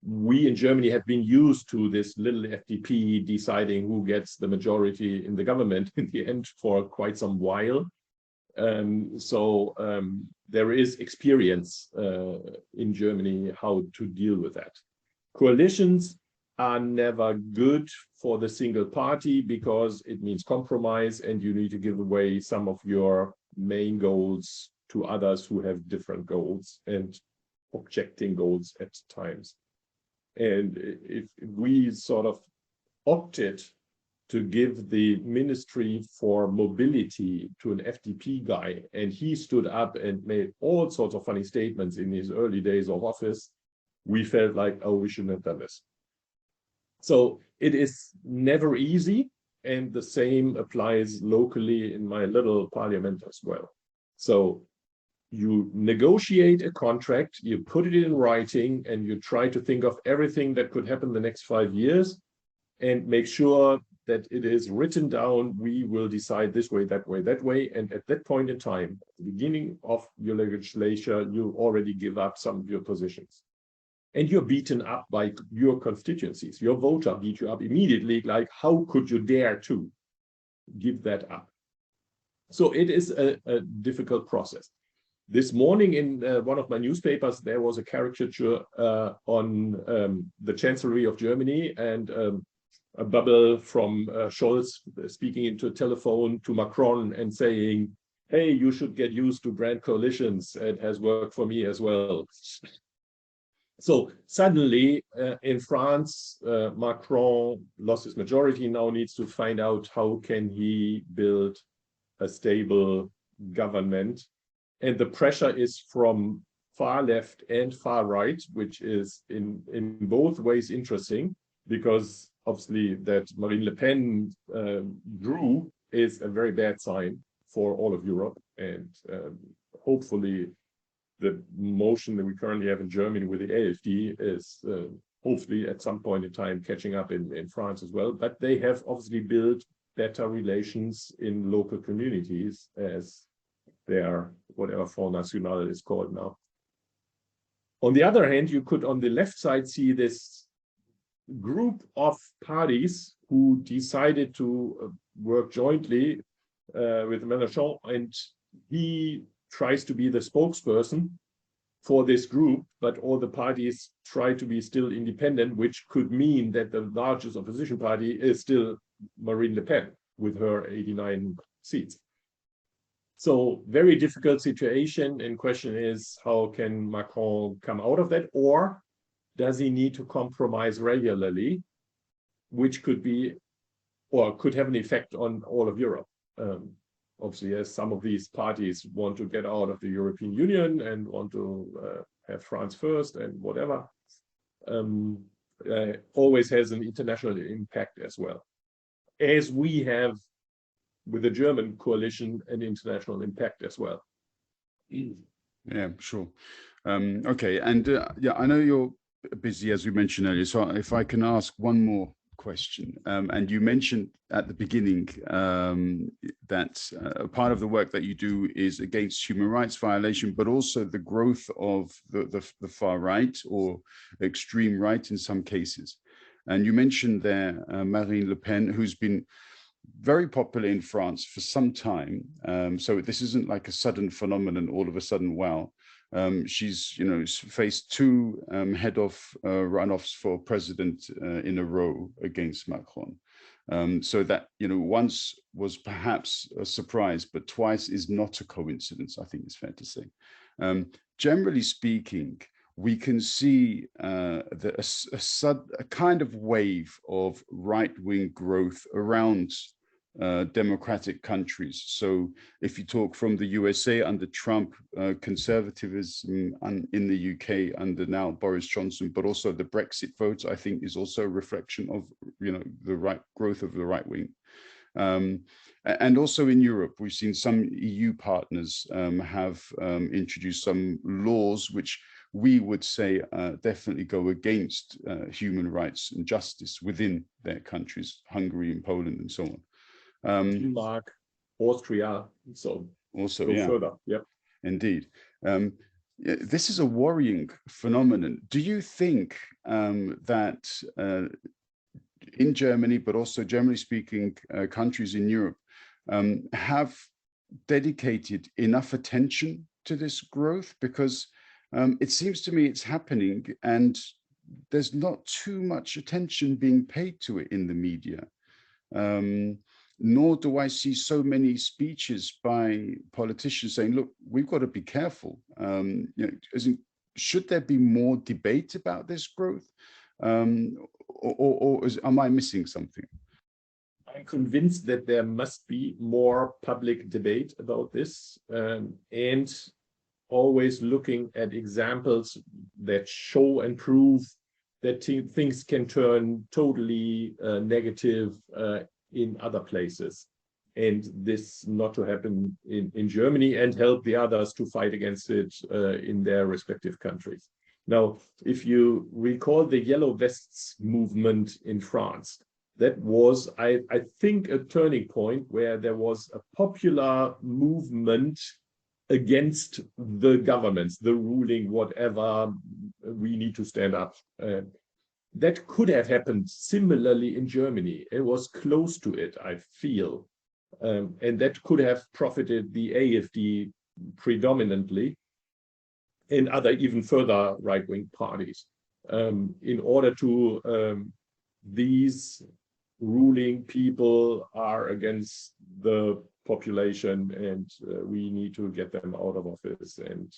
We in Germany have been used to this little FDP deciding who gets the majority in the government in the end for quite some while. So there is experience in Germany how to deal with that. Coalitions are never good for the single party because it means compromise and you need to give away some of your main goals to others who have different goals and objecting goals at times. And if we sort of opted to give the Ministry for Mobility to an FDP guy, and he stood up and made all sorts of funny statements in his early days of office, we felt like, oh, we shouldn't have done this. So it is never easy, and the same applies locally in my little parliament as well. So you negotiate a contract, you put it in writing, and you try to think of everything that could happen the next 5 years and make sure that it is written down, we will decide this way, that way, that way. And at that point in time, at the beginning of your legislature, you already give up some of your positions. And you're beaten up by your constituencies. Your voter beat you up immediately, like, how could you dare to give that up? So it is a difficult process. This morning in one of my newspapers, there was a caricature on the Chancellery of Germany and a bubble from Scholz speaking into a telephone to Macron and saying, hey, you should get used to grand coalitions. It has worked for me as well. So suddenly in France, Macron lost his majority, now needs to find out how can he build a stable government. And the pressure is from far left and far right, which is in both ways interesting, because obviously that Marine Le Pen drew is a very bad sign for all of Europe. And hopefully the motion that we currently have in Germany with the AfD is hopefully at some point in time catching up in France as well. But they have obviously built better relations in local communities as their whatever Front National is called now. On the other hand, you could on the left side see this group of parties who decided to work jointly with Mélenchon, and he tries to be the spokesperson for this group, but all the parties try to be still independent, which could mean that the largest opposition party is still Marine Le Pen with her 89 seats. So very difficult situation, and question is, how can Macron come out of that? Or does he need to compromise regularly, which could be, or could have an effect on all of Europe? Obviously, as some of these parties want to get out of the European Union and want to have France first and whatever, always has an international impact as well. As we have with the German coalition an international impact as well. Yeah, sure. Okay, and yeah, I know you're busy, as we mentioned earlier, so if I can ask one more question. And you mentioned at the beginning that a part of the work that you do is against human rights violation, but also the growth of the far right or extreme right in some cases. And you mentioned there Marine Le Pen, who's been very popular in France for some time. So this isn't like a sudden phenomenon, all of a sudden, wow. She's, faced two head-off runoffs for president in a row against Macron. So that, once was perhaps a surprise, but twice is not a coincidence, I think it's fair to say. Generally speaking, we can see a kind of wave of right-wing growth around democratic countries. So if you talk from the USA under Trump, conservatism in the UK under now Boris Johnson, but also the Brexit vote, I think is also a reflection of, the right growth of the right wing. And also in Europe, we've seen some EU partners have introduced some laws which we would say definitely go against human rights and justice within their countries, Hungary and Poland and so on. Denmark, Austria, so also go further. Yep. Indeed. This is a worrying phenomenon. Do you think that in Germany, but also generally speaking, countries in Europe have dedicated enough attention to this growth? Because it seems to me it's happening and there's not too much attention being paid to it in the media. Nor do I see so many speeches by politicians saying, look, we've got to be careful. Should there be more debate about this growth? Or am I missing something? I'm convinced that there must be more public debate about this, and always looking at examples that show and prove that things can turn totally negative in other places, and this not to happen in Germany, and help the others to fight against it in their respective countries. Now, if you recall the Yellow Vests movement in France, that was, I think, a turning point where there was a popular movement against the governments, the ruling, whatever, we need to stand up. That could have happened similarly in Germany. It was close to it, I feel. And that could have profited the AfD predominantly and other even further right-wing parties. In order to, these ruling people are against the population, and we need to get them out of office. And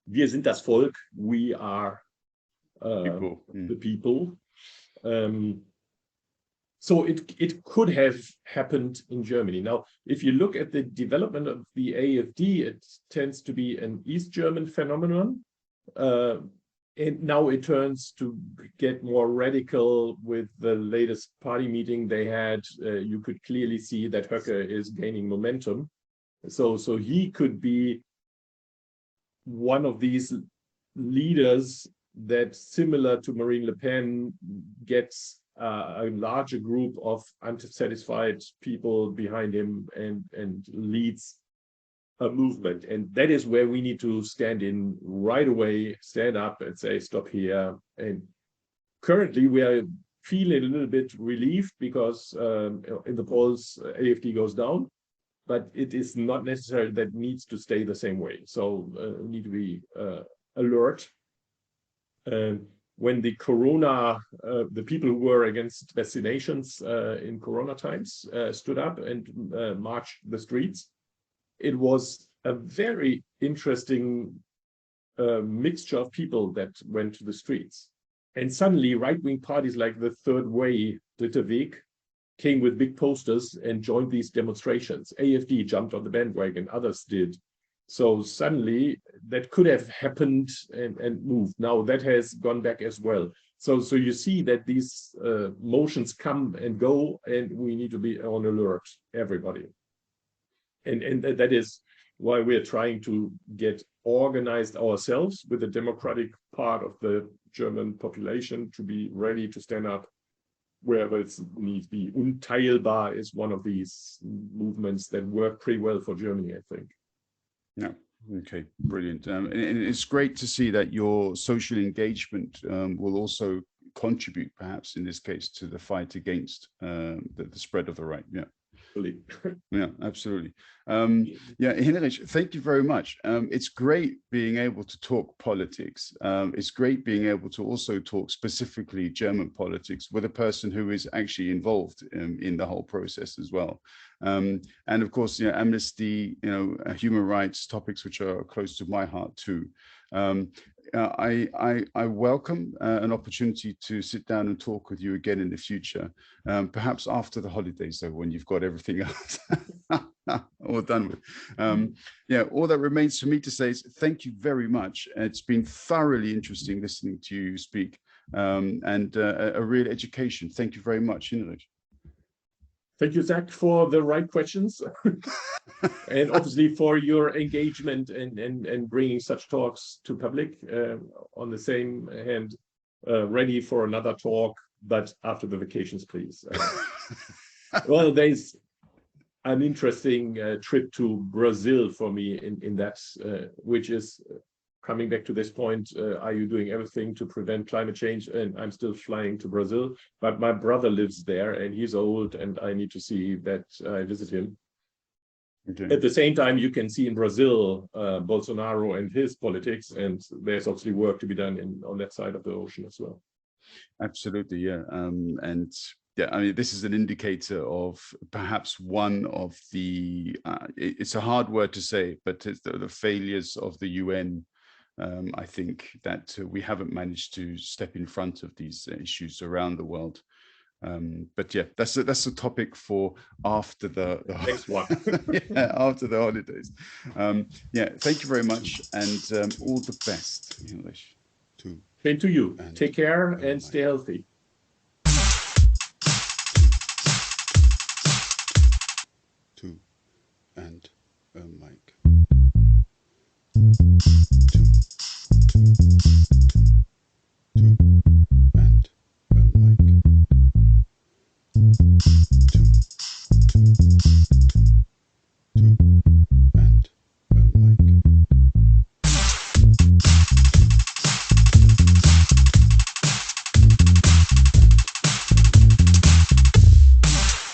wir sind das Volk, we are People. the people. So it could have happened in Germany. Now, if you look at the development of the AfD, it tends to be an East German phenomenon. And now it turns to get more radical with the latest party meeting they had. You could clearly see that Höcke is gaining momentum. So he could be one of these leaders that, similar to Marine Le Pen, gets a larger group of unsatisfied people behind him and leads a movement. And that is where we need to stand in right away, stand up and say, stop here. And currently we are feeling a little bit relieved because in the polls, AfD goes down. but it is not necessary that needs to stay the same way. So we need to be alert. When the corona, the people who were against vaccinations in corona times stood up and marched the streets, it was a very interesting mixture of people that went to the streets. And suddenly right-wing parties like the Third Way, Dritter Weg, came with big posters and joined these demonstrations. AfD jumped on the bandwagon, others did. So suddenly that could have happened and moved. Now that has gone back as well. So you see that these motions come and go, and we need to be on alert, everybody. And that is why we're trying to get organized ourselves with the democratic part of the German population to be ready to stand up wherever it needs be. Unteilbar is one of these movements that work pretty well for Germany, I think. Yeah. Okay, brilliant. And it's great to see that your social engagement will also contribute, perhaps in this case, to the fight against the spread of the right. Yeah. Yeah, absolutely. Yeah, Hinrich, thank you very much. It's great being able to talk politics. It's great being able to also talk specifically German politics with a person who is actually involved in the whole process as well. And of course, amnesty, human rights topics, which are close to my heart too. I welcome an opportunity to sit down and talk with you again in the future, perhaps after the holidays, though, when you've got everything else all done with. Yeah, all that remains for me to say is thank you very much. It's been thoroughly interesting listening to you speak, and a real education. Thank you very much, Hinrich. Thank you, Zach, for the right questions and obviously for your engagement and bringing such talks to public. On the same hand, ready for another talk, but after the vacations, please. Well, there's an interesting trip to Brazil for me in that, which is coming back to this point, are you doing everything to prevent climate change? And I'm still flying to Brazil, but my brother lives there and he's old and I need to see that I visit him. Okay. At the same time, you can see in Brazil, Bolsonaro and his politics, and there's obviously work to be done on that side of the ocean as well. Absolutely, yeah. And yeah, I mean, this is an indicator of perhaps one of the, it's a hard word to say, but it's the failures of the UN. I think that we haven't managed to step in front of these issues around the world. But yeah, that's a topic for after the next one. Yeah, after the holidays. Yeah, thank you very much, and all the best, English. Same to you. Take care and stay healthy. And Mike.